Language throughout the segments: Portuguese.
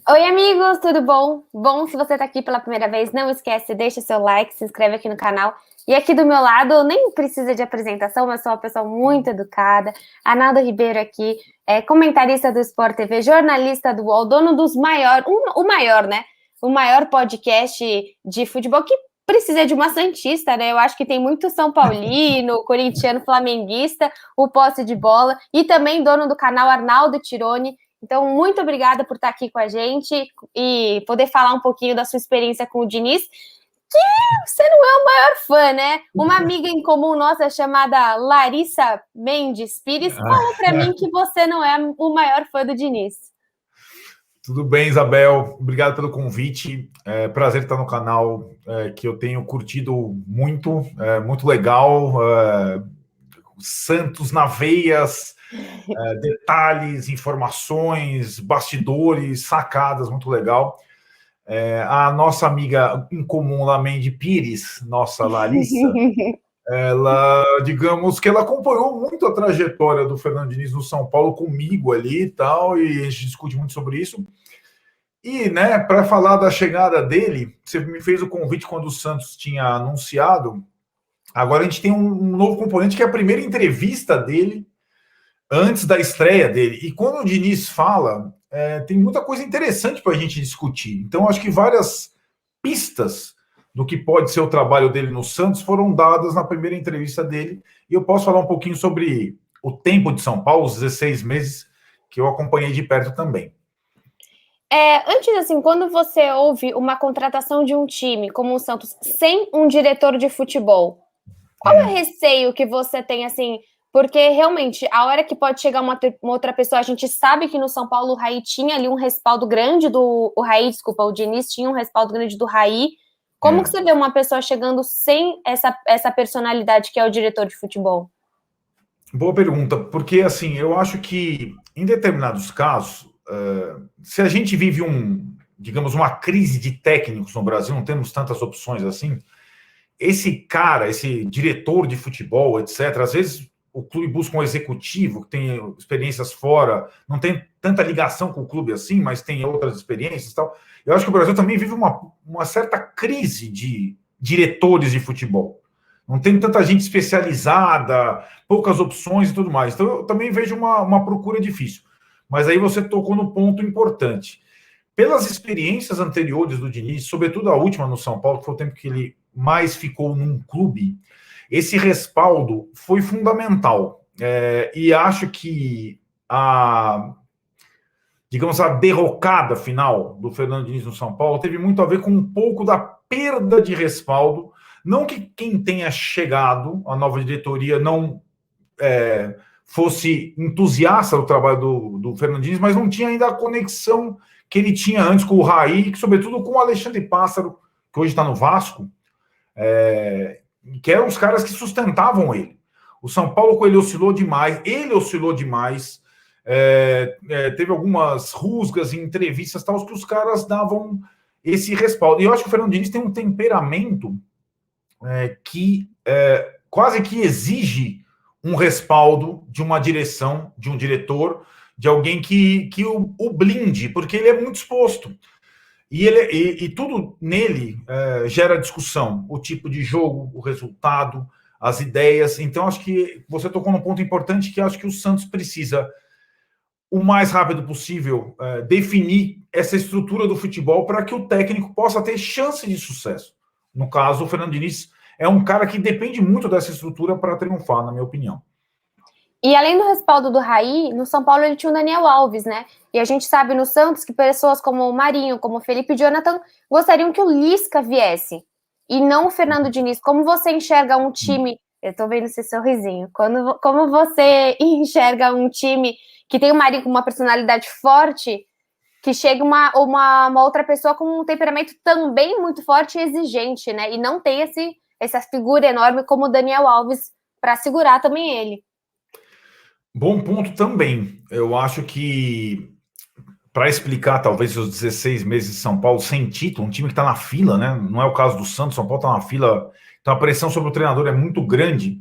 Oi, amigos, tudo bom? Bom, se você está aqui pela primeira vez, não esquece, deixa seu like, se inscreve aqui no canal. E aqui do meu lado, nem precisa de apresentação, mas sou uma pessoa muito educada. Arnaldo Ribeiro aqui, comentarista do Sport TV, jornalista do UOL, dono dos maiores, o maior, né? O maior podcast de futebol que precisa de uma santista, né? Eu acho que tem muito São Paulino, corintiano, flamenguista, o posse de bola, e também dono do canal Arnaldo Tironi. Então, muito obrigada por estar aqui com a gente e poder falar um pouquinho da sua experiência com o Diniz, que você não é o maior fã, né? Uma amiga em comum nossa chamada Larissa Mendes Pires falou para mim que você não é o maior fã do Diniz. Tudo bem, Isabel? Obrigado pelo convite. É prazer estar no canal que eu tenho curtido muito, muito legal. Santos na veias, detalhes, informações, bastidores, sacadas, muito legal. A nossa amiga em comum, Lamendi Pires, nossa Larissa, ela, digamos que ela acompanhou muito a trajetória do Fernando Diniz no São Paulo comigo ali e tal, e a gente discute muito sobre isso. E, né, para falar da chegada dele, você me fez o convite quando o Santos tinha anunciado. Agora a gente tem um novo componente, que é a primeira entrevista dele antes da estreia dele. E quando o Diniz fala, tem muita coisa interessante para a gente discutir. Então, acho que várias pistas do que pode ser o trabalho dele no Santos foram dadas na primeira entrevista dele. E eu posso falar um pouquinho sobre o tempo de São Paulo, os 16 meses, que eu acompanhei de perto também. Antes, assim, quando você ouve uma contratação de um time como o Santos sem um diretor de futebol, qual é o receio que você tem, assim? Porque realmente, a hora que pode chegar uma outra pessoa, a gente sabe que no São Paulo o Raí tinha ali um respaldo grande o Diniz tinha um respaldo grande do Raí. Como que você vê uma pessoa chegando sem essa personalidade que é o diretor de futebol? Boa pergunta, porque assim, eu acho que em determinados casos, se a gente vive digamos, uma crise de técnicos no Brasil, não temos tantas opções assim, esse cara, esse diretor de futebol, etc., às vezes o clube busca um executivo que tem experiências fora, não tem tanta ligação com o clube assim, mas tem outras experiências e tal. Eu acho que o Brasil também vive uma certa crise de diretores de futebol. Não tem tanta gente especializada, poucas opções e tudo mais. Então, eu também vejo uma procura difícil. Mas aí você tocou no ponto importante. Pelas experiências anteriores do Diniz, sobretudo a última no São Paulo, que foi o tempo que ele mais ficou num clube, esse respaldo foi fundamental. E acho que digamos, a derrocada final do Fernando Diniz no São Paulo teve muito a ver com um pouco da perda de respaldo. Não que quem tenha chegado, a nova diretoria, não fosse entusiasta do trabalho do Fernando Diniz, mas não tinha ainda a conexão que ele tinha antes com o Raí, sobretudo com o Alexandre Pássaro, que hoje está no Vasco, que eram os caras que sustentavam ele. O São Paulo, com ele oscilou demais, teve algumas rusgas em entrevistas tal, que os caras davam esse respaldo. E eu acho que o Fernando Diniz tem um temperamento que quase que exige um respaldo de uma direção, de um diretor, de alguém que o blinde, porque ele é muito exposto. E tudo nele gera discussão, o tipo de jogo, o resultado, as ideias. Então, acho que você tocou num ponto importante, que acho que o Santos precisa, o mais rápido possível, definir essa estrutura do futebol para que o técnico possa ter chance de sucesso. No caso, o Fernando Diniz é um cara que depende muito dessa estrutura para triunfar, na minha opinião. E além do respaldo do Raí, no São Paulo ele tinha o Daniel Alves, né? E a gente sabe no Santos que pessoas como o Marinho, como o Felipe Jonathan, gostariam que o Lisca viesse, e não o Fernando Diniz. Como você enxerga um time... Eu tô vendo esse sorrisinho. Como você enxerga um time que tem o Marinho com uma personalidade forte, que chega uma outra pessoa com um temperamento também muito forte e exigente, né? E não tem essa figura enorme como o Daniel Alves para segurar também ele. Bom ponto também. Eu acho que, para explicar talvez os 16 meses de São Paulo sem título, um time que está na fila, né? Não é o caso do Santos, São Paulo está na fila, então a pressão sobre o treinador é muito grande.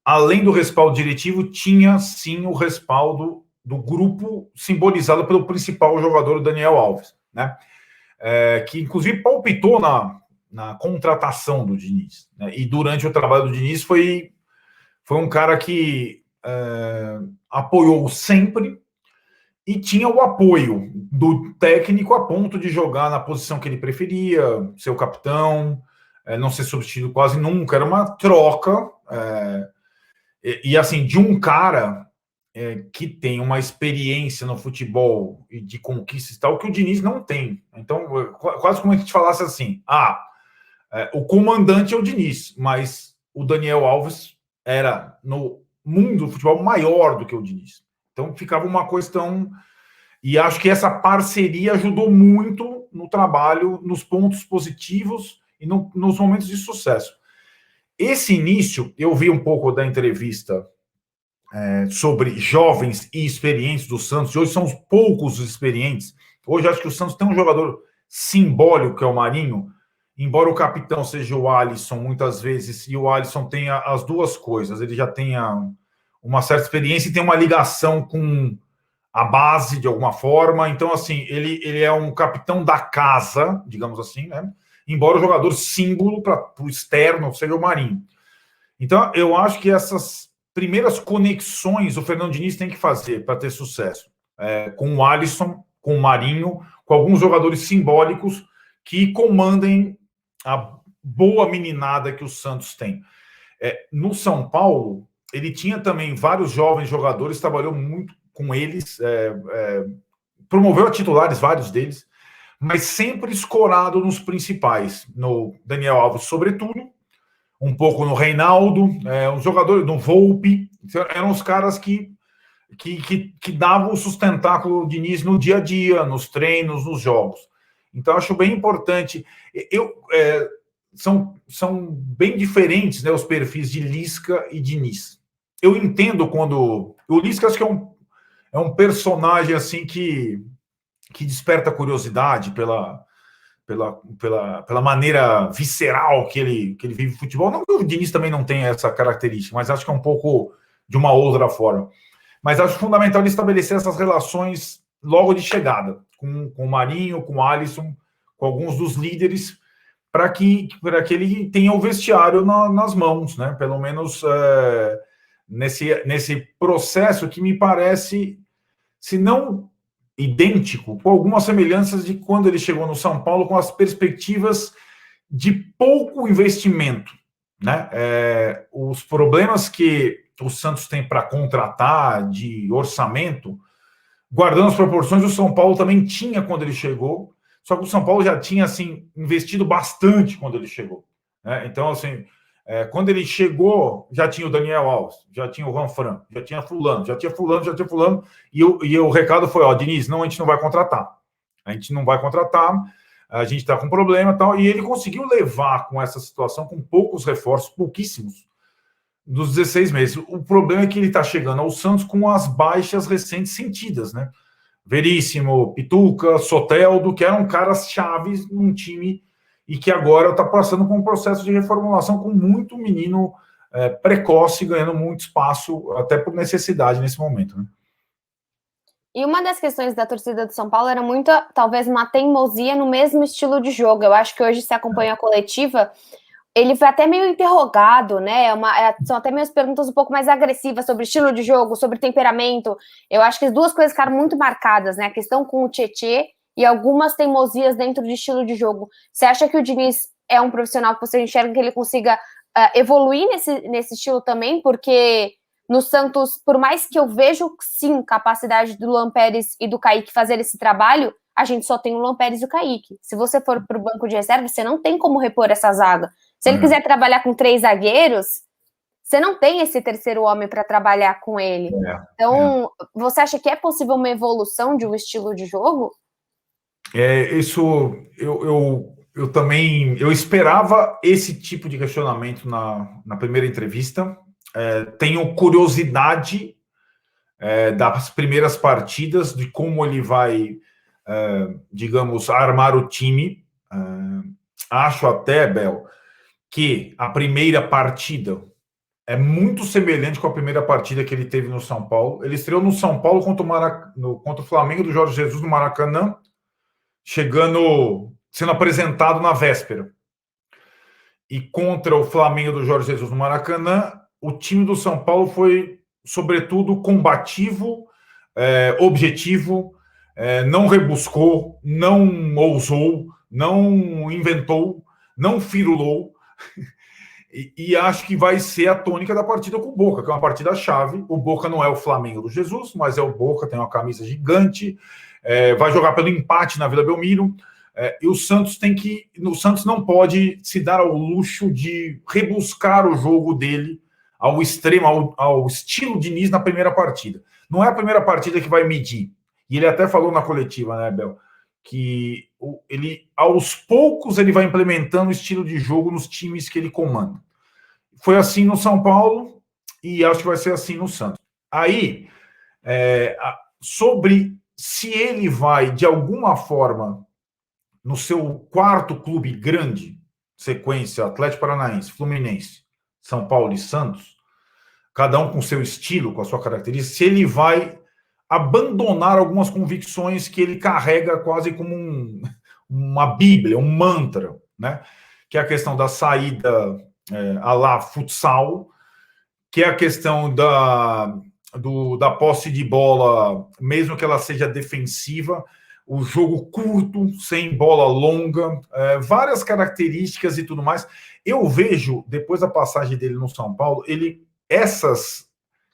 Além do respaldo diretivo, tinha sim o respaldo do grupo simbolizado pelo principal jogador, o Daniel Alves. né? Que inclusive palpitou na contratação do Diniz, né? E durante o trabalho do Diniz foi um cara que apoiou sempre e tinha o apoio do técnico a ponto de jogar na posição que ele preferia, ser o capitão, não ser substituído quase nunca. Era uma troca, e assim, de um cara que tem uma experiência no futebol e de conquistas e tal, que o Diniz não tem. Então, quase como a gente falasse assim, o comandante é o Diniz, mas o Daniel Alves era, no mundo do futebol, maior do que o Diniz. Então, ficava uma questão... E acho que essa parceria ajudou muito no trabalho, nos pontos positivos e nos momentos de sucesso. Esse início, eu vi um pouco da entrevista sobre jovens e experientes do Santos. Hoje são os poucos experientes. Hoje acho que o Santos tem um jogador simbólico, que é o Marinho, embora o capitão seja o Alisson, muitas vezes, e o Alisson tenha as duas coisas. Ele já tenha uma certa experiência e tem uma ligação com a base, de alguma forma. Então, assim, ele é um capitão da casa, digamos assim, né? Embora o jogador símbolo para o externo seja o Marinho. Então, eu acho que essas primeiras conexões o Fernando Diniz tem que fazer para ter sucesso. Com o Alisson, com o Marinho, com alguns jogadores simbólicos que comandem a boa meninada que o Santos tem. No São Paulo, ele tinha também vários jovens jogadores, trabalhou muito com eles, promoveu a titulares, vários deles, mas sempre escorado nos principais, no Daniel Alves, sobretudo, um pouco no Reinaldo, um jogador no Volpi, eram os caras que davam o sustentáculo do Diniz no dia a dia, nos treinos, nos jogos. Então, acho bem importante. São bem diferentes, né, os perfis de Lisca e Diniz. Eu entendo quando... O Lisca, acho que é um personagem assim que desperta curiosidade pela maneira visceral que ele vive futebol. Não que o Diniz também não tenha essa característica, mas acho que é um pouco de uma outra forma. Mas acho fundamental ele estabelecer essas relações logo de chegada, com o Marinho, com o Alisson, com alguns dos líderes, para que ele tenha o vestiário nas mãos, né? Pelo menos nesse processo que me parece, se não idêntico, com algumas semelhanças de quando ele chegou no São Paulo, com as perspectivas de pouco investimento, né? Os problemas que o Santos tem para contratar de orçamento, guardando as proporções, o São Paulo também tinha quando ele chegou, só que o São Paulo já tinha assim investido bastante quando ele chegou, né? Então, assim, quando ele chegou, já tinha o Daniel Alves, já tinha o Juanfran, já tinha fulano, e o recado foi, Diniz, a gente não vai contratar. A gente está com problema e tal, e ele conseguiu levar com essa situação, com poucos reforços, pouquíssimos, dos 16 meses. O problema é que ele está chegando ao Santos com as baixas recentes sentidas, né? Veríssimo, Pituca, Soteldo, que eram caras chaves num time e que agora está passando por um processo de reformulação com muito menino precoce, ganhando muito espaço, até por necessidade nesse momento, né? E uma das questões da torcida do São Paulo era muito, talvez, uma teimosia no mesmo estilo de jogo. Eu acho que hoje, se acompanha a coletiva, ele foi até meio interrogado, né? São até meio perguntas um pouco mais agressivas sobre estilo de jogo, sobre temperamento. Eu acho que as duas coisas ficaram muito marcadas, né? A questão com o Tietê e algumas teimosias dentro de estilo de jogo. Você acha que o Diniz é um profissional que você enxerga que ele consiga evoluir nesse estilo também? Porque no Santos, por mais que eu vejo, sim, capacidade do Luan Pérez e do Kaique fazer esse trabalho, a gente só tem o Luan Pérez e o Kaique. Se você for para o banco de reserva, você não tem como repor essa zaga. Se ele quiser trabalhar com 3 zagueiros, você não tem esse terceiro homem para trabalhar com ele. Então, você acha que é possível uma evolução de um estilo de jogo? Isso eu também esperava esse tipo de questionamento na primeira entrevista. Tenho curiosidade das primeiras partidas, de como ele vai, digamos, armar o time. Acho até, Bel, que a primeira partida é muito semelhante com a primeira partida que ele teve no São Paulo. Ele estreou no São Paulo contra o Flamengo do Jorge Jesus no Maracanã, sendo apresentado na véspera. E contra o Flamengo do Jorge Jesus no Maracanã, o time do São Paulo foi, sobretudo, combativo, objetivo, não rebuscou, não ousou, não inventou, não firulou. E acho que vai ser a tônica da partida com o Boca, que é uma partida-chave. O Boca não é o Flamengo do Jesus, mas é o Boca, tem uma camisa gigante, vai jogar pelo empate na Vila Belmiro. E o Santos o Santos não pode se dar ao luxo de rebuscar o jogo dele ao extremo, ao estilo Diniz na primeira partida. Não é a primeira partida que vai medir. E ele até falou na coletiva, né, Bel, que ele, aos poucos, ele vai implementando o estilo de jogo nos times que ele comanda. Foi assim no São Paulo e acho que vai ser assim no Santos. Aí, sobre se ele vai, de alguma forma, no seu quarto clube grande, sequência Atlético Paranaense, Fluminense, São Paulo e Santos, cada um com seu estilo, com a sua característica, se ele vai abandonar algumas convicções que ele carrega quase como uma bíblia, um mantra, né? Que é a questão da saída à la futsal, que é a questão da posse de bola, mesmo que ela seja defensiva, o jogo curto, sem bola longa, várias características e tudo mais. Eu vejo, depois da passagem dele no São Paulo, essas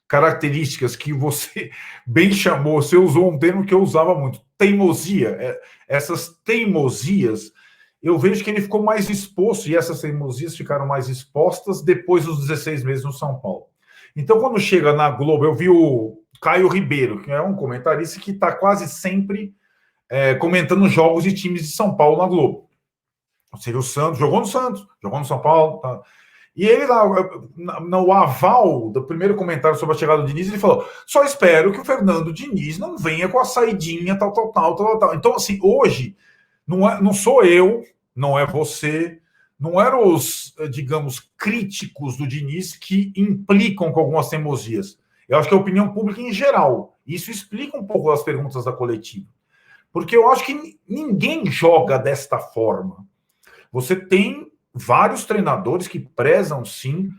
características que você bem chamou, você usou um termo que eu usava muito, teimosia. Essas teimosias, eu vejo que ele ficou mais exposto, e essas teimosias ficaram mais expostas depois dos 16 meses no São Paulo. Então, quando chega na Globo, eu vi o Caio Ribeiro, que é um comentarista que está quase sempre comentando jogos de times de São Paulo na Globo. Ou seja, o Santos, jogou no São Paulo, tá? E ele lá, no aval do primeiro comentário sobre a chegada do Diniz, ele falou: só espero que o Fernando Diniz não venha com a saidinha, tal. Então, assim, hoje, não sou eu, não é você, não eram os, digamos, críticos do Diniz que implicam com algumas teimosias. Eu acho que é a opinião pública em geral. Isso explica um pouco as perguntas da coletiva. Porque eu acho que ninguém joga desta forma. Você tem vários treinadores que prezam, sim,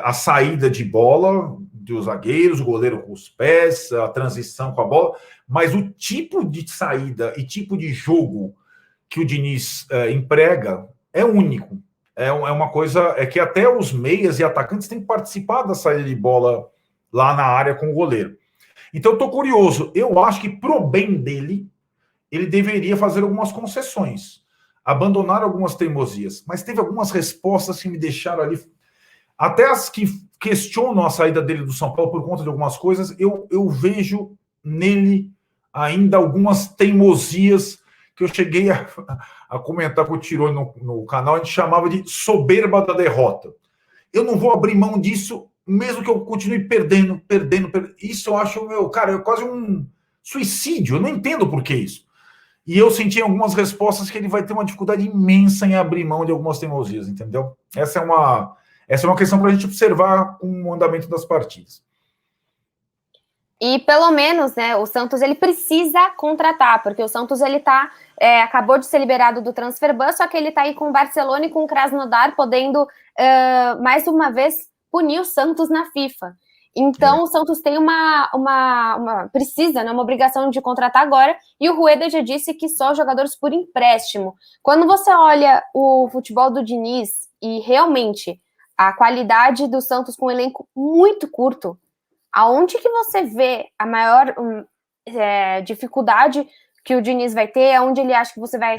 a saída de bola dos zagueiros, o goleiro com os pés, a transição com a bola, mas o tipo de saída e tipo de jogo que o Diniz emprega é único. É uma coisa que até os meias e atacantes têm que participar da saída de bola lá na área com o goleiro. Então, eu estou curioso. Eu acho que, pro bem dele, ele deveria fazer algumas concessões, abandonar algumas teimosias, mas teve algumas respostas que me deixaram ali, até as que questionam a saída dele do São Paulo por conta de algumas coisas, eu vejo nele ainda algumas teimosias que eu cheguei a comentar com o Tironi no canal, a gente chamava de soberba da derrota. Eu não vou abrir mão disso, mesmo que eu continue perdendo. Isso eu acho, cara, é quase um suicídio, eu não entendo por que isso. E eu senti em algumas respostas que ele vai ter uma dificuldade imensa em abrir mão de algumas teimosias, entendeu? Essa é uma questão para a gente observar com o andamento das partidas. E pelo menos, né, o Santos ele precisa contratar, porque o Santos ele acabou de ser liberado do transfer ban, só que ele está aí com o Barcelona e com o Krasnodar, podendo mais uma vez punir o Santos na FIFA. Então, o Santos tem precisa, né, uma obrigação de contratar agora, e o Rueda já disse que só jogadores por empréstimo. Quando você olha o futebol do Diniz e realmente a qualidade do Santos com um elenco muito curto, aonde que você vê a maior dificuldade que o Diniz vai ter, aonde ele acha que você vai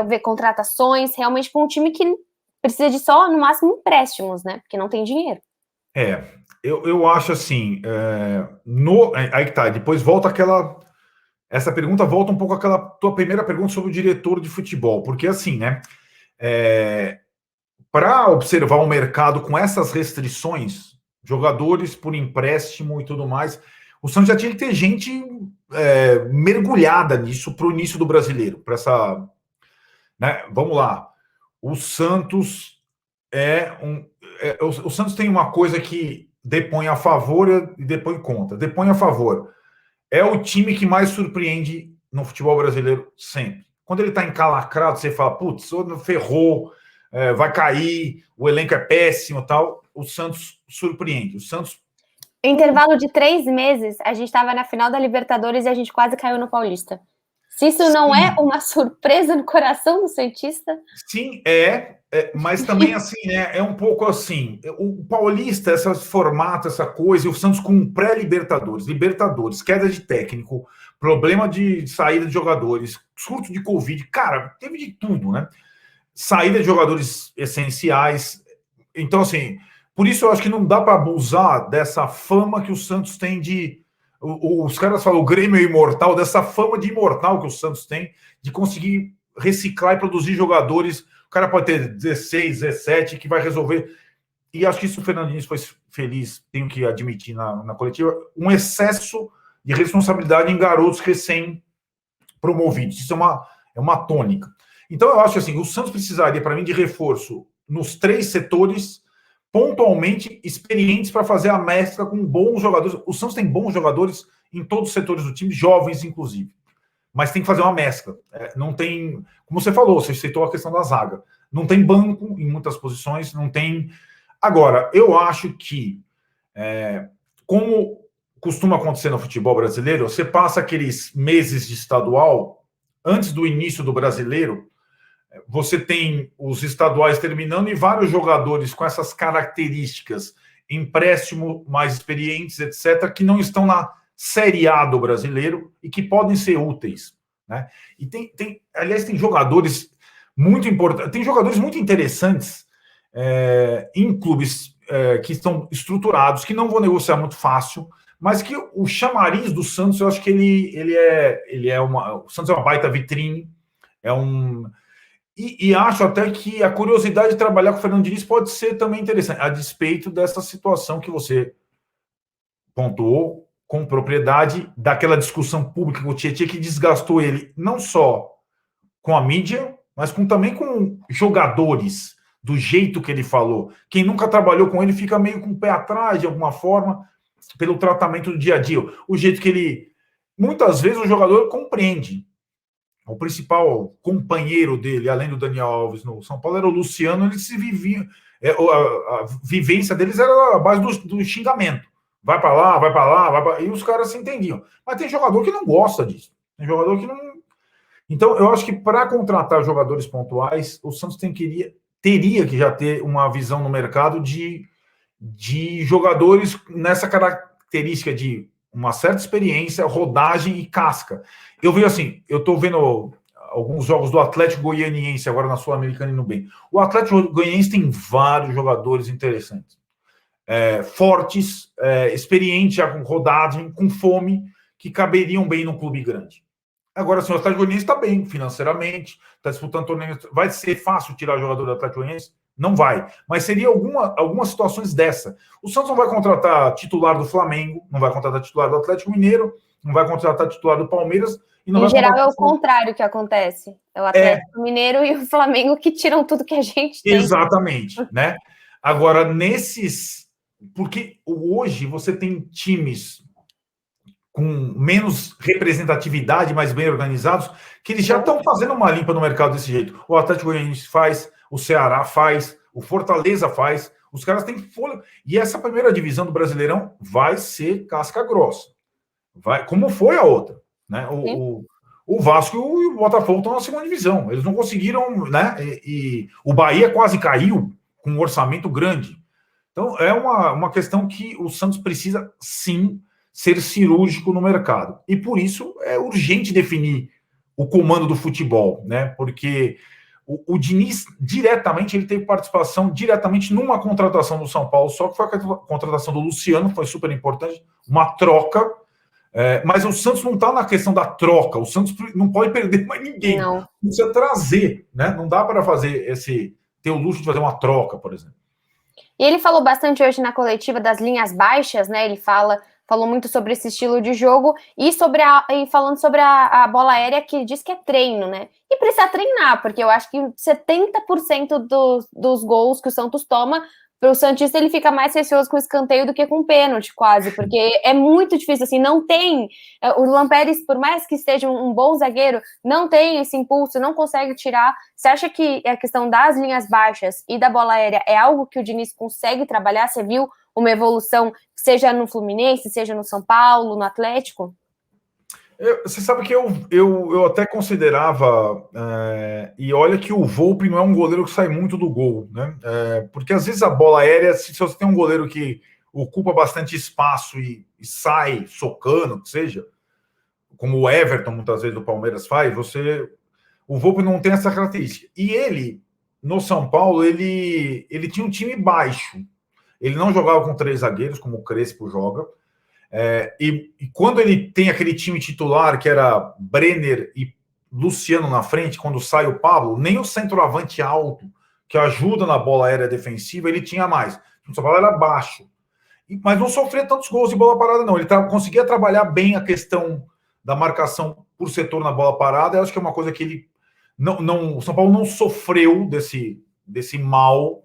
ver contratações, realmente com um time que precisa de só, no máximo, empréstimos, né, porque não tem dinheiro. Eu acho assim, aí que tá, depois volta essa pergunta volta um pouco àquela tua primeira pergunta sobre o diretor de futebol, porque assim, né, para observar um mercado com essas restrições, jogadores por empréstimo e tudo mais, o Santos já tinha que ter gente mergulhada nisso para o início do brasileiro, para essa, né, vamos lá, o Santos o Santos tem uma coisa que depõe a favor e depõe contra. Depõe a favor. É o time que mais surpreende no futebol brasileiro sempre. quando ele está encalacrado, você fala, putz, ferrou, vai cair, o elenco é péssimo e tal. O Santos surpreende. O Santos. Intervalo de 3 meses, a gente estava na final da Libertadores e a gente quase caiu no Paulista. Se isso não é uma surpresa no coração do Santista? Sim, mas também assim, é um pouco assim, o Paulista, esse formato, essa coisa, e o Santos com pré-Libertadores, Libertadores, queda de técnico, problema de saída de jogadores, surto de Covid, cara, teve de tudo, né? Saída de jogadores essenciais. Então, assim, por isso eu acho que não dá para abusar dessa fama que o Santos tem de... Os caras falam, o Grêmio é imortal, dessa fama de imortal que o Santos tem, de conseguir reciclar e produzir jogadores. O cara pode ter 16, 17, que vai resolver. E acho que isso o Fernando Diniz foi feliz, tenho que admitir na coletiva, um excesso de responsabilidade em garotos recém-promovidos. Isso é uma tônica. Então eu acho assim, o Santos precisaria, para mim, de reforço nos 3 setores, pontualmente experientes para fazer a mescla com bons jogadores. O Santos tem bons jogadores em todos os setores do time, jovens inclusive, mas tem que fazer uma mescla. Não tem, como você falou, você citou a questão da zaga, não tem banco em muitas posições, não tem. Agora, eu acho que, como costuma acontecer no futebol brasileiro, você passa aqueles meses de estadual, antes do início do brasileiro, você tem os estaduais terminando e vários jogadores com essas características, empréstimo, mais experientes, etc., que não estão na Série A do brasileiro e que podem ser úteis, né? E aliás, tem jogadores muito importantes, tem jogadores muito interessantes em clubes que estão estruturados, que não vão negociar muito fácil, mas que o chamariz do Santos, eu acho que o Santos é uma baita vitrine, E acho até que a curiosidade de trabalhar com o Fernando Diniz pode ser também interessante, a despeito dessa situação que você pontuou com propriedade, daquela discussão pública com o Tietchan que desgastou ele, não só com a mídia, mas também com jogadores, do jeito que ele falou. Quem nunca trabalhou com ele fica meio com o pé atrás, de alguma forma, pelo tratamento do dia a dia. O jeito que ele... Muitas vezes o jogador compreende. O principal companheiro dele, além do Daniel Alves no São Paulo, era o Luciano. Eles se viviam, a vivência deles era a base do xingamento. Vai para lá, vai para lá, vai pra... e os caras se entendiam. Mas tem jogador que não gosta disso. Tem jogador que não. Então, eu acho que para contratar jogadores pontuais, o Santos teria que já ter uma visão no mercado de jogadores nessa característica de uma certa experiência, rodagem e casca. Eu vejo assim, eu estou vendo alguns jogos do Atlético Goianiense agora na Sul-Americana e no bem. O Atlético Goianiense tem vários jogadores interessantes, fortes, experientes, já com rodagem, com fome, que caberiam bem num clube grande. Agora, assim, o Atlético Goianiense está bem financeiramente, está disputando torneio. Vai ser fácil tirar o jogador do Atlético Goianiense? Não vai. Mas seria algumas situações dessa. O Santos não vai contratar titular do Flamengo, não vai contratar titular do Atlético Mineiro, não vai contratar titular do Palmeiras. E não em vai geral, é o contrário que acontece. É o Atlético Mineiro e o Flamengo que tiram tudo que a gente tem. Exatamente, né? Agora, porque hoje você tem times com menos representatividade, mas bem organizados, que eles já estão fazendo uma limpa no mercado desse jeito. O Atlético Goianiense faz, o Ceará faz, o Fortaleza faz, os caras têm folha. E essa primeira divisão do Brasileirão vai ser casca grossa. Como foi a outra, né? O Vasco e o Botafogo estão na segunda divisão. Eles não conseguiram, né? E o Bahia quase caiu com um orçamento grande. Então, é uma questão que o Santos precisa, sim, ser cirúrgico no mercado. E por isso é urgente definir o comando do futebol, né? Porque o Diniz diretamente, ele teve participação diretamente numa contratação do São Paulo, só que foi a contratação do Luciano, foi super importante, uma troca, mas o Santos não está na questão da troca, o Santos não pode perder mais ninguém. Não. Precisa trazer, né? Não dá para fazer ter o luxo de fazer uma troca, por exemplo. E ele falou bastante hoje na coletiva das linhas baixas, né? Ele falou muito sobre esse estilo de jogo e falando sobre a bola aérea, que diz que é treino, né? E precisa treinar, porque eu acho que 70% dos gols que o Santos toma para o Santista ele fica mais receoso com escanteio do que com pênalti, quase, porque é muito difícil, assim, não tem, o Lamperes, por mais que esteja um bom zagueiro, não tem esse impulso, não consegue tirar. Você acha que a questão das linhas baixas e da bola aérea é algo que o Diniz consegue trabalhar? Você viu uma evolução, seja no Fluminense, seja no São Paulo, no Atlético? Você sabe que eu até considerava, e olha que o Volpi não é um goleiro que sai muito do gol, né? Porque às vezes a bola aérea, se você tem um goleiro que ocupa bastante espaço e sai socando, que seja, como o Everton muitas vezes do Palmeiras faz, o Volpi não tem essa característica. E ele, no São Paulo, ele tinha um time baixo. Ele não jogava com 3 zagueiros, como o Crespo joga. E quando ele tem aquele time titular, que era Brenner e Luciano na frente, quando sai o Pablo, nem o centroavante alto, que ajuda na bola aérea defensiva, ele tinha mais. O São Paulo era baixo. Mas não sofria tantos gols de bola parada, não. Ele conseguia trabalhar bem a questão da marcação por setor na bola parada. Eu acho que é uma coisa que ele... o São Paulo não sofreu desse mal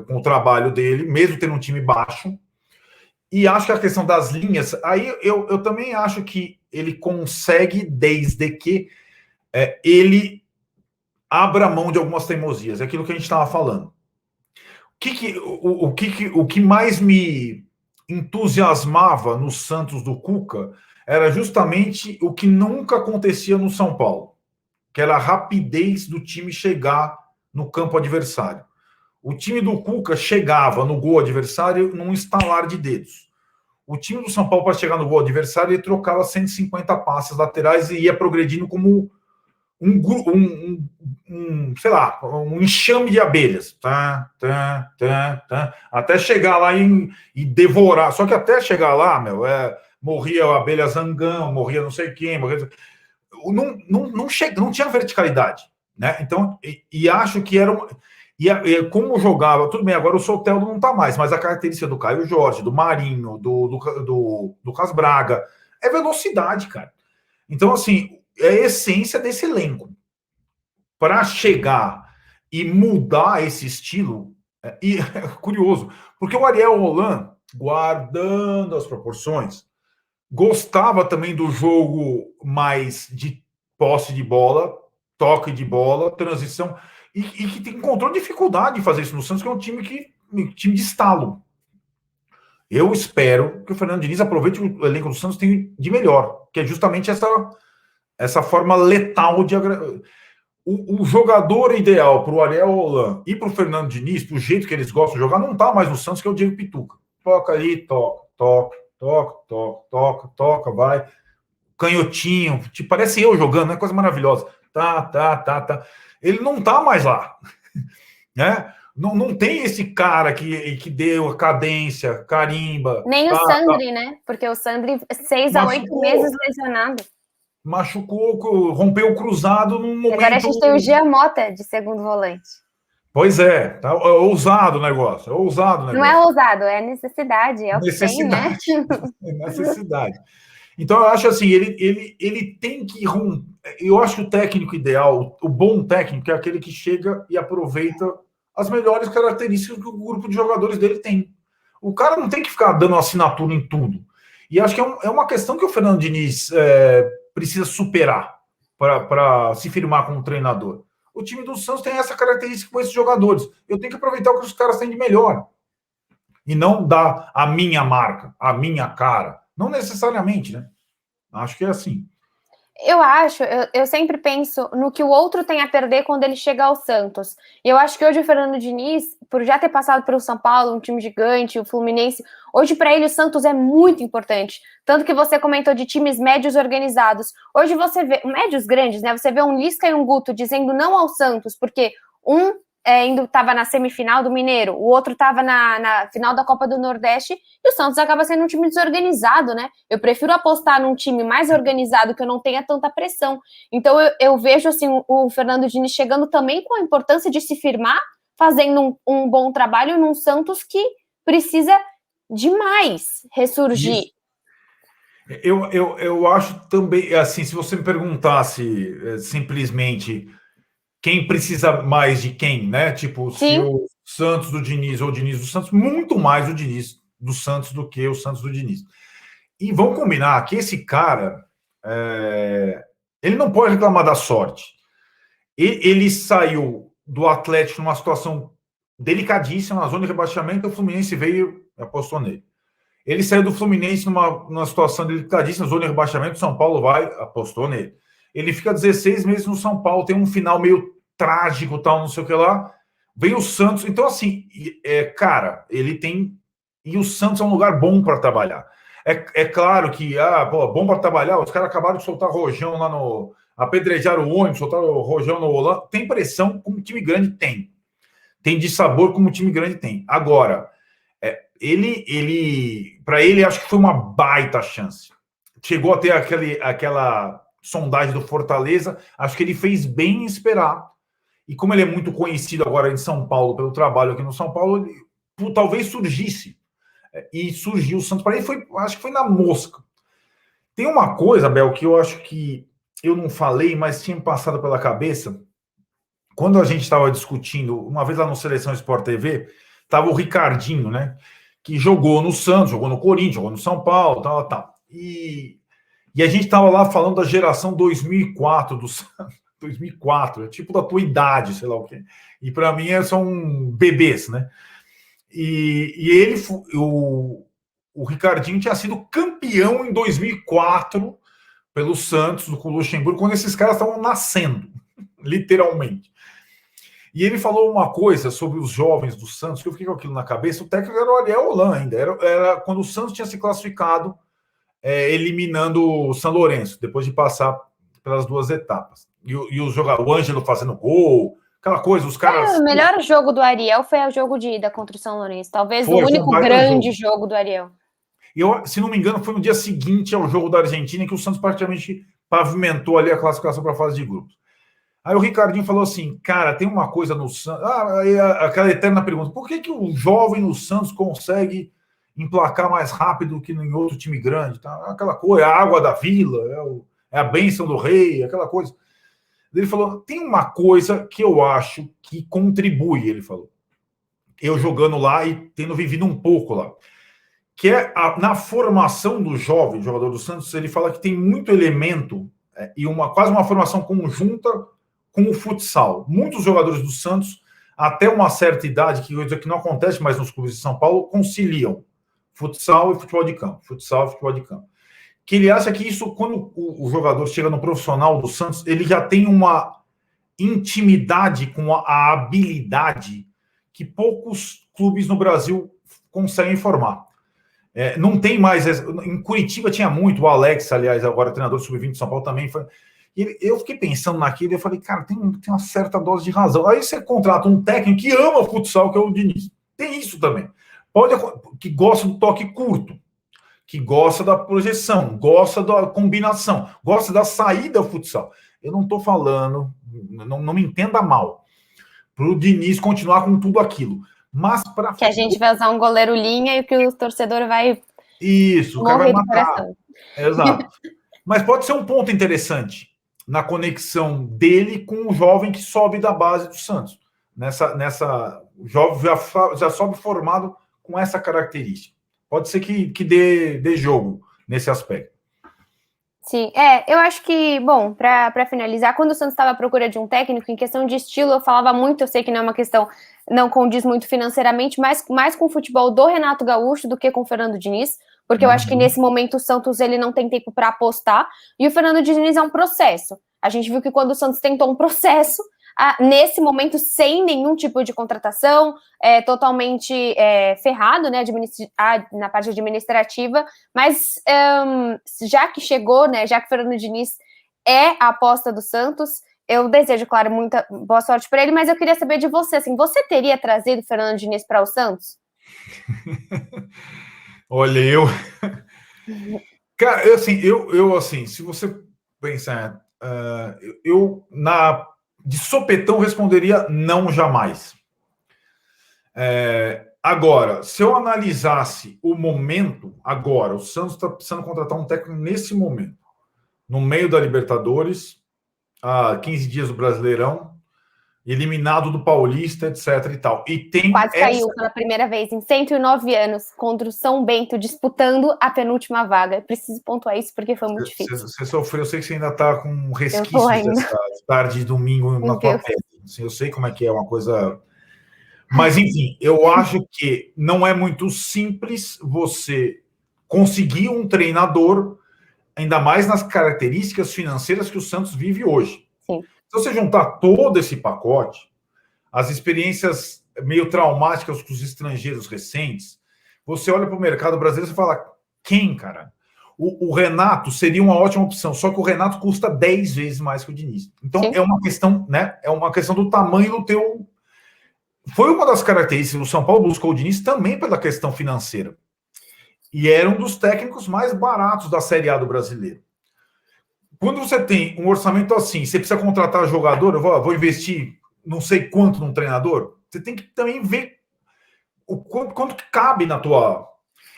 com o trabalho dele, mesmo tendo um time baixo. E acho que a questão das linhas, aí eu também acho que ele consegue, desde que ele abra mão de algumas teimosias. É aquilo que a gente estava falando. O que mais me entusiasmava no Santos do Cuca era justamente o que nunca acontecia no São Paulo, que era a rapidez do time chegar no campo adversário. O time do Cuca chegava no gol adversário num estalar de dedos. O time do São Paulo, para chegar no gol adversário, ele trocava 150 passes laterais e ia progredindo como sei lá, um enxame de abelhas. Até chegar lá e devorar. Só que até chegar lá, morria a abelha zangão, morria não sei quem, não tinha verticalidade. Né? Então, acho que era como jogava, tudo bem, agora o Soteldo não está mais, mas a característica do Caio Jorge, do Marinho, do Lucas Braga, é velocidade, cara. Então, assim, é a essência desse elenco. Para chegar e mudar esse estilo, e é curioso, porque o Ariel Holan, guardando as proporções, gostava também do jogo mais de posse de bola, toque de bola, transição, e que encontrou dificuldade em fazer isso no Santos, que é um time de estalo. Eu espero que o Fernando Diniz aproveite o elenco do Santos tem de melhor, que é justamente essa forma letal de... O jogador ideal para o Ariel Holan e para o Fernando Diniz, pro jeito que eles gostam de jogar, não tá mais no Santos, que é o Diego Pituca. Toca aí, toca, vai. Canhotinho, tipo, parece eu jogando, é coisa maravilhosa. Tá. Ele não tá mais lá. Né? Não tem esse cara que deu a cadência, carimba. Nem o Sandri, né? Porque o Sandri, 6 a 8 meses lesionado. Machucou, rompeu o cruzado num momento... Agora a gente tem o Jean Mota de segundo volante. Pois é, tá ousado o negócio, Não é ousado, é necessidade, é o que tem, né? É necessidade. Então, eu acho assim, ele tem que... Eu acho que o técnico ideal, o bom técnico, é aquele que chega e aproveita as melhores características que o grupo de jogadores dele tem. O cara não tem que ficar dando assinatura em tudo. E acho que é uma questão que o Fernando Diniz precisa superar para se firmar como treinador. O time do Santos tem essa característica com esses jogadores. Eu tenho que aproveitar o que os caras têm de melhor. E não dar a minha marca, a minha cara. Não necessariamente, né? Acho que é assim. Eu sempre penso no que o outro tem a perder quando ele chega ao Santos. E eu acho que hoje o Fernando Diniz, por já ter passado pelo São Paulo, um time gigante, o Fluminense, hoje para ele o Santos é muito importante. Tanto que você comentou de times médios organizados. Hoje você vê, médios grandes, né? Você vê um Lisca e um Guto dizendo não ao Santos, porque um ainda estava na semifinal do Mineiro, o outro estava na final da Copa do Nordeste, e o Santos acaba sendo um time desorganizado, né? Eu prefiro apostar num time mais organizado, que eu não tenha tanta pressão. Então eu vejo assim, o Fernando Diniz chegando também com a importância de se firmar, fazendo um bom trabalho num Santos que precisa demais ressurgir. Isso. Eu acho também, assim, se você me perguntasse simplesmente quem precisa mais de quem, né? Tipo, Sim. Santos do Diniz ou Diniz do Santos, muito mais o Diniz do Santos do que o Santos do Diniz. E vamos combinar que esse cara, ele não pode reclamar da sorte. Ele saiu do Atlético numa situação delicadíssima, na zona de rebaixamento, o Fluminense veio e apostou nele. Ele saiu do Fluminense numa situação delicadíssima, zona de rebaixamento, São Paulo vai, apostou nele. Ele fica 16 meses no São Paulo, tem um final meio trágico, tal, não sei o que lá. Vem o Santos, então assim, cara, ele tem... E o Santos é um lugar bom para trabalhar. É claro que, bom para trabalhar, os caras acabaram de soltar rojão lá no... Apedrejaram o ônibus, soltaram o rojão no Holanda. Tem pressão como time grande tem. Tem de sabor como time grande tem. Agora, para ele, acho que foi uma baita chance. Chegou a ter aquela sondagem do Fortaleza, acho que ele fez bem em esperar. E como ele é muito conhecido agora em São Paulo, pelo trabalho aqui no São Paulo, talvez surgisse. E surgiu o Santos. Para ele, acho que foi na mosca. Tem uma coisa, Bel, que eu acho que eu não falei, mas tinha passado pela cabeça. Quando a gente estava discutindo, uma vez lá no Seleção Sport TV, estava o Ricardinho, né? Que jogou no Santos, jogou no Corinthians, jogou no São Paulo, tal. E a gente estava lá falando da geração 2004 do Santos. 2004, é tipo da tua idade, sei lá o quê. E para mim são bebês, né? E o Ricardinho tinha sido campeão em 2004 pelo Santos, do Luxemburgo, quando esses caras estavam nascendo, literalmente. E ele falou uma coisa sobre os jovens do Santos, que eu fiquei com aquilo na cabeça. O técnico era o Ariel Holan ainda. Era quando o Santos tinha se classificado, eliminando o São Lourenço, depois de passar pelas duas etapas. E os jogadores, o Ângelo fazendo gol, aquela coisa, os caras... O melhor jogo do Ariel foi o jogo de ida contra o São Lourenço. Talvez o único grande jogo do Ariel. Se não me engano, foi no dia seguinte ao jogo da Argentina que o Santos praticamente pavimentou ali a classificação para a fase de grupos. Aí o Ricardinho falou assim, cara, tem uma coisa no Santos... aquela eterna pergunta, por que o jovem no Santos consegue emplacar mais rápido que em outro time grande? Tá? Aquela coisa, a água da vila, é a bênção do rei, aquela coisa. Ele falou, tem uma coisa que eu acho que contribui, ele falou. Eu jogando lá e tendo vivido um pouco lá. Que é na formação do jovem jogador do Santos, ele fala que tem muito elemento e quase uma formação conjunta com o futsal. Muitos jogadores do Santos, até uma certa idade, que não acontece mais nos clubes de São Paulo, conciliam futsal e futebol de campo. Futsal e futebol de campo. Que ele acha que isso, quando o jogador chega no profissional do Santos, ele já tem uma intimidade com a habilidade que poucos clubes no Brasil conseguem formar. Não tem mais... Em Curitiba tinha muito, o Alex, aliás, agora treinador sub-20 de São Paulo também foi... Eu fiquei pensando naquilo e eu falei, cara, tem uma certa dose de razão. Aí você contrata um técnico que ama futsal, que é o Diniz. Tem isso também. Que gosta do toque curto, que gosta da projeção, gosta da combinação, gosta da saída ao futsal. Eu não estou falando, não me entenda mal, para o Diniz continuar com tudo aquilo. Mas para que a gente vai usar um goleiro linha e que o torcedor vai... Isso, o cara vai matar. Exato. Mas pode ser um ponto interessante na conexão dele com o jovem que sobe da base do Santos. O jovem já sobe formado com essa característica. Pode ser que dê jogo nesse aspecto. Sim, eu acho que, bom, para finalizar, quando o Santos estava à procura de um técnico, em questão de estilo, eu falava muito, eu sei que não é uma questão, não condiz muito financeiramente, mas mais com o futebol do Renato Gaúcho do que com o Fernando Diniz, porque eu acho que nesse momento o Santos ele não tem tempo para apostar, e o Fernando Diniz é um processo. A gente viu que quando o Santos tentou um processo, nesse momento, sem nenhum tipo de contratação, totalmente ferrado, né, na parte administrativa, mas já que chegou, né, já que o Fernando Diniz é a aposta do Santos, eu desejo, claro, muita boa sorte para ele, mas eu queria saber de você, assim, você teria trazido o Fernando Diniz para o Santos? Olha, cara, assim, se você pensar, de sopetão responderia não, jamais. Agora, se eu analisasse o momento, agora, o Santos está precisando contratar um técnico nesse momento, no meio da Libertadores, há 15 dias do Brasileirão, eliminado do Paulista, etc. e tal. E tem quase caiu pela primeira vez em 109 anos contra o São Bento, disputando a penúltima vaga. Preciso pontuar isso porque foi muito difícil. Você sofreu, eu sei que você ainda está com resquícios dessa tarde de domingo na tua pele. Assim, eu sei como é que é uma coisa... Mas, enfim, eu acho que não é muito simples você conseguir um treinador, ainda mais nas características financeiras que o Santos vive hoje. Sim. Se você juntar todo esse pacote, as experiências meio traumáticas com os estrangeiros recentes, você olha para o mercado brasileiro e fala, quem, cara? O Renato seria uma ótima opção, só que o Renato custa 10 vezes mais que o Diniz. Então, sim, é uma questão, né? É uma questão do tamanho do teu... Foi uma das características, o São Paulo buscou o Diniz também pela questão financeira. E era um dos técnicos mais baratos da Série A do brasileiro. Quando você tem um orçamento assim, você precisa contratar jogador, eu vou investir não sei quanto num treinador, você tem que também ver o quanto que cabe na tua...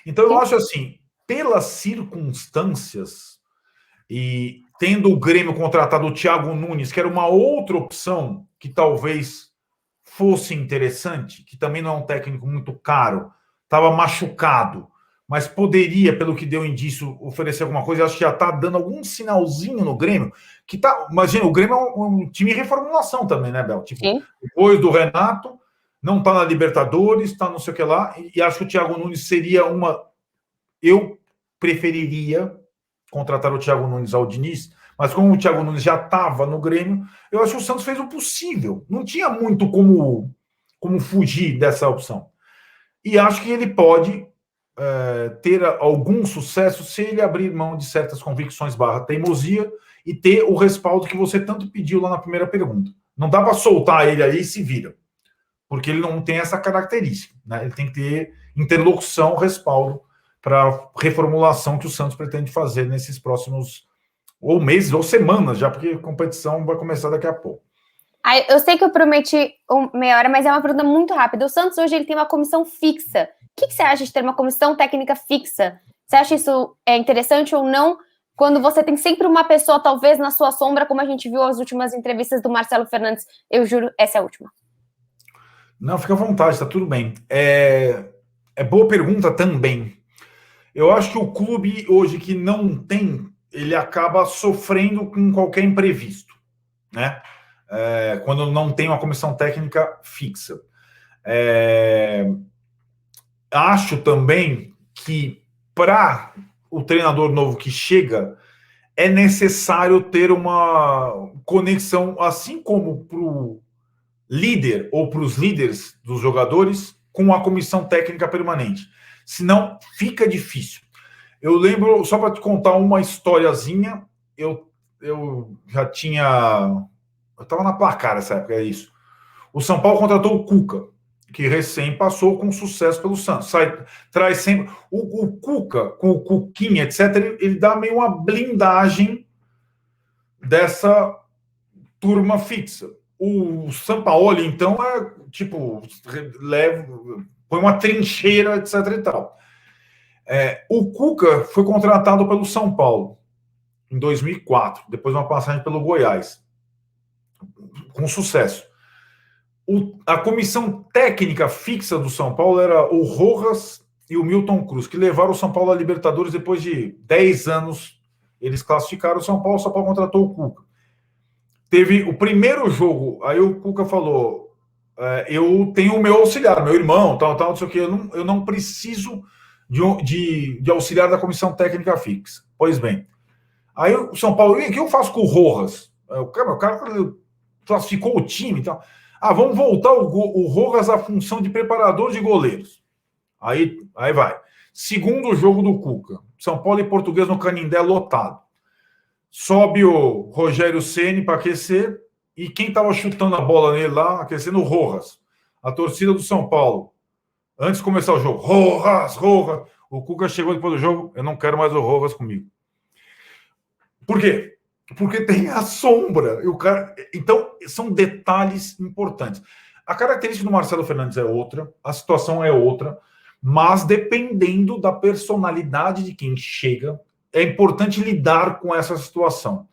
Então, eu acho assim, pelas circunstâncias, e tendo o Grêmio contratado o Thiago Nunes, que era uma outra opção que talvez fosse interessante, que também não é um técnico muito caro, estava machucado, mas poderia, pelo que deu indício, oferecer alguma coisa. Eu acho que já está dando algum sinalzinho no Grêmio, que tá... Imagina, o Grêmio é um time em reformulação também, né, Bel? Tipo, sim, depois do Renato, não está na Libertadores, está não sei o que lá, e acho que o Thiago Nunes seria uma... Eu preferiria contratar o Thiago Nunes ao Diniz, mas como o Thiago Nunes já estava no Grêmio, eu acho que o Santos fez o possível. Não tinha muito como fugir dessa opção. E acho que ele pode ter algum sucesso se ele abrir mão de certas convicções / teimosia e ter o respaldo que você tanto pediu lá na primeira pergunta. Não dá para soltar ele aí e se vira, porque ele não tem essa característica, né? Ele tem que ter interlocução, respaldo para a reformulação que o Santos pretende fazer nesses próximos ou meses ou semanas, já porque a competição vai começar daqui a pouco. Eu sei que eu prometi meia hora, mas é uma pergunta muito rápida. O Santos hoje ele tem uma comissão fixa. O que você acha de ter uma comissão técnica fixa? Você acha isso interessante ou não? Quando você tem sempre uma pessoa, talvez, na sua sombra, como a gente viu as últimas entrevistas do Marcelo Fernandes. Eu juro, essa é a última. Não, fica à vontade, está tudo bem. É boa pergunta também. Eu acho que o clube hoje que não tem, ele acaba sofrendo com qualquer imprevisto, né? Quando não tem uma comissão técnica fixa. Acho também que para o treinador novo que chega, é necessário ter uma conexão, assim como para o líder ou para os líderes dos jogadores, com a comissão técnica permanente. Senão, fica difícil. Eu lembro, só para te contar uma historiazinha, eu já tinha... Eu estava na Placar nessa época, é isso. O São Paulo contratou o Cuca, que recém passou com sucesso pelo Santos. Traz sempre... O Cuca, com o Cuquinha, etc., ele dá meio uma blindagem dessa turma fixa. O Sampaoli, então, tipo, põe uma trincheira, etc. e tal. O Cuca foi contratado pelo São Paulo em 2004, depois de uma passagem pelo Goiás, com sucesso. A comissão técnica fixa do São Paulo era o Rojas e o Milton Cruz, que levaram o São Paulo à Libertadores depois de 10 anos. Eles classificaram o São Paulo contratou o Cuca. Teve o primeiro jogo, aí o Cuca falou, eu tenho o meu auxiliar, meu irmão, tal, não sei o que, eu não preciso de auxiliar da comissão técnica fixa. Pois bem, aí o São Paulo, o que eu faço com o Rojas? O cara classificou o time e tal. Vamos voltar o Rojas à função de preparador de goleiros. Aí vai. Segundo jogo do Cuca, São Paulo e Português no Canindé lotado. Sobe o Rogério Ceni para aquecer, e quem estava chutando a bola nele lá, aquecendo o Rojas. A torcida do São Paulo. Antes de começar o jogo, Rojas. O Cuca chegou depois do jogo, eu não quero mais o Rojas comigo. Por quê? Porque tem a sombra. E o cara... Então, são detalhes importantes. A característica do Marcelo Fernandes é outra, a situação é outra, mas dependendo da personalidade de quem chega, é importante lidar com essa situação.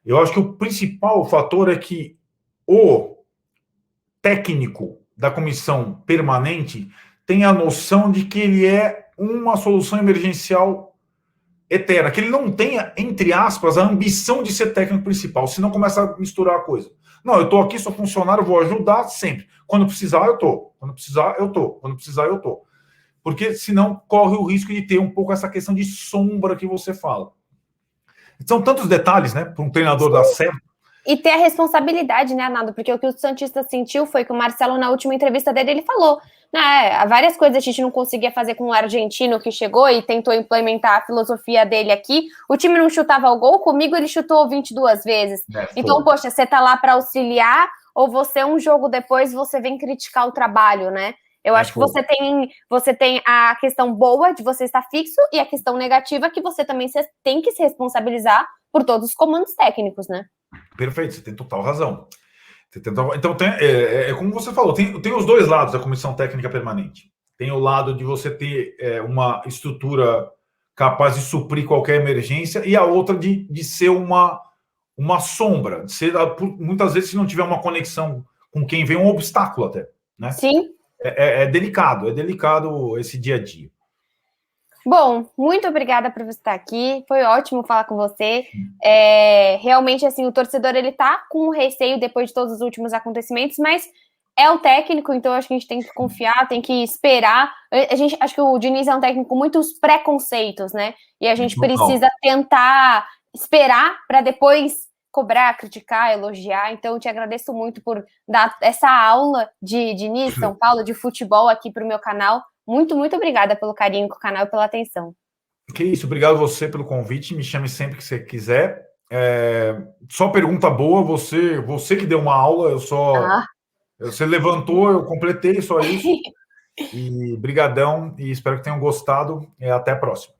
Eu acho que o principal fator é que o técnico da comissão permanente tenha a noção de que ele é uma solução emergencial eterna, que ele não tenha, entre aspas, a ambição de ser técnico principal, senão começa a misturar a coisa. Não, eu estou aqui, sou funcionário, vou ajudar sempre. Quando precisar, eu estou. Quando precisar, eu estou. Quando precisar, eu estou. Porque senão corre o risco de ter um pouco essa questão de sombra que você fala. São tantos detalhes, né, para um treinador dar certo. E ter a responsabilidade, né, Naldo? Porque o que o Santista sentiu foi que o Marcelo, na última entrevista dele, ele falou, né, várias coisas a gente não conseguia fazer com o argentino que chegou e tentou implementar a filosofia dele aqui. O time não chutava o gol, comigo ele chutou 22 vezes. Então, poxa, você tá lá para auxiliar ou você, um jogo depois, você vem criticar o trabalho, né? Eu acho que você tem a questão boa de você estar fixo e a questão negativa que você também tem que se responsabilizar por todos os comandos técnicos, né? Perfeito, você tem total razão. Então, como você falou, tem os dois lados da comissão técnica permanente. Tem o lado de você ter uma estrutura capaz de suprir qualquer emergência e a outra de ser uma sombra, de ser, muitas vezes, se não tiver uma conexão com quem vem, um obstáculo até. Né? Sim. É delicado esse dia a dia. Bom, muito obrigada por você estar aqui, foi ótimo falar com você. Realmente, assim, o torcedor, ele tá com receio depois de todos os últimos acontecimentos, mas é o técnico, então acho que a gente tem que confiar, tem que esperar. Acho que o Diniz é um técnico com muitos preconceitos, né? E a gente precisa tentar esperar para depois cobrar, criticar, elogiar. Então, eu te agradeço muito por dar essa aula de Diniz, São Paulo, de futebol aqui para o meu canal. Muito, muito obrigada pelo carinho com o canal e pela atenção. Que isso, obrigado você pelo convite, me chame sempre que você quiser. Só pergunta boa, você que deu uma aula, você levantou, eu completei, só isso. E brigadão, e espero que tenham gostado. Até a próxima.